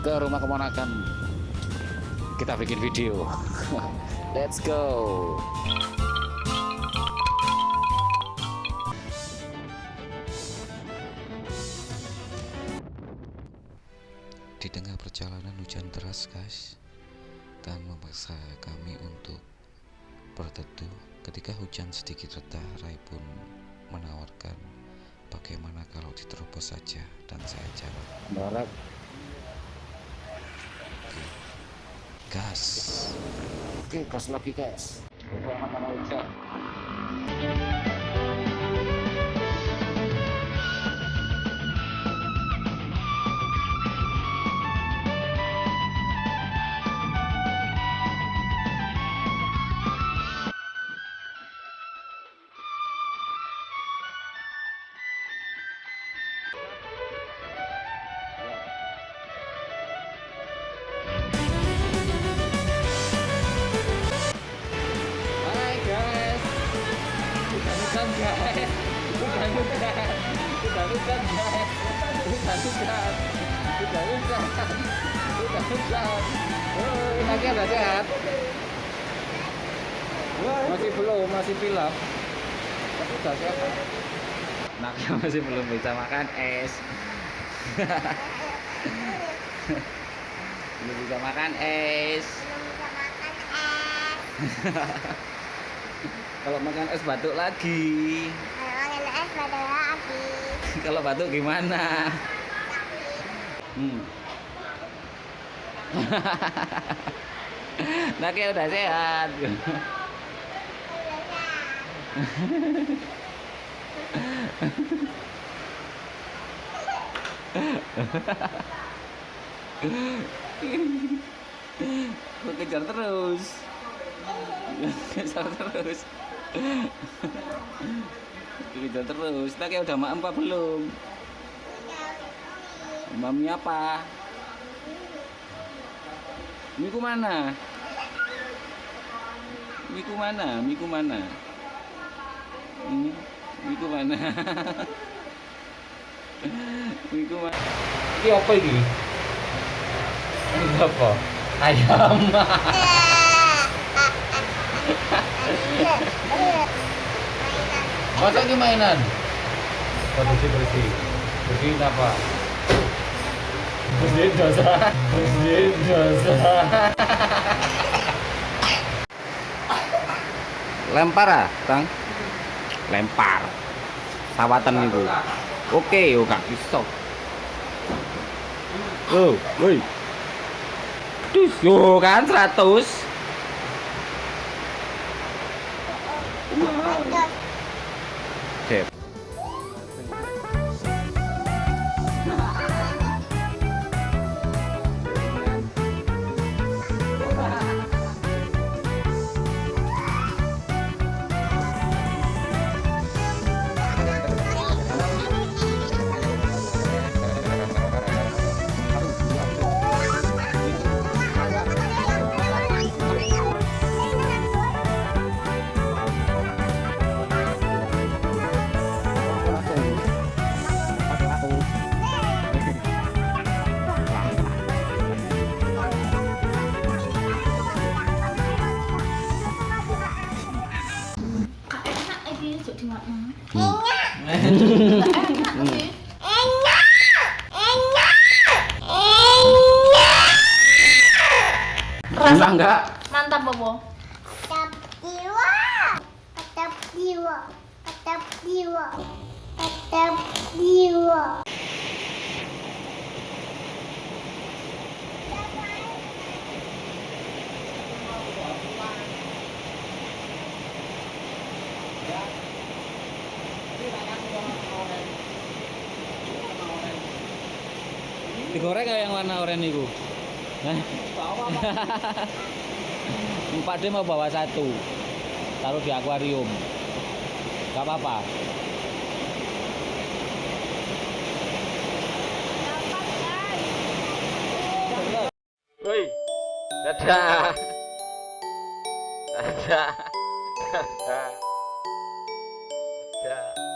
ke rumah keponakan. Kita bikin video. Let's go. Di tengah perjalanan hujan deras, guys, dan memaksa kami untuk berteduh. Ketika hujan sedikit reda, Rai pun menawarkan bagaimana kalau diterobos saja, dan saya jawab, Barat. gas. Oke, gas lagi guys. Selamat sama hujan. Hujan guys, hujan guys. Anaknya udah sehat. Masih belum, masih pilek. Tapi udah sehat. Anaknya masih belum bisa makan es. Belum bisa makan es. Kalau makan es batuk lagi. Kalau batuk gimana? Anaknya udah sehat. Gue kejar terus. Kejar terus. Kejar terus. Anaknya udah maem apa belum? Mami apa? Miku mana? Miku mana? Miku mana? Miku mana? Miku mana? Ini apa ini? Ini apa? Ayam. Masa ini mainan? Bersih. Bersihin apa? Bersihin dosa. Lempar ah, Kang? Lempar. Sawatan itu. Oke, yo Kak, bisa. Oh, woi. Dus, yo kan 100. Sip. Rasa enggak? Mantap, Bobo. Jiwa. Digoreng kayak yang warna oranye itu. Pak D mau bawa satu, taruh di akuarium. Gak apa-apa. Woi, dadah. Dadah. Dadah. Dadah.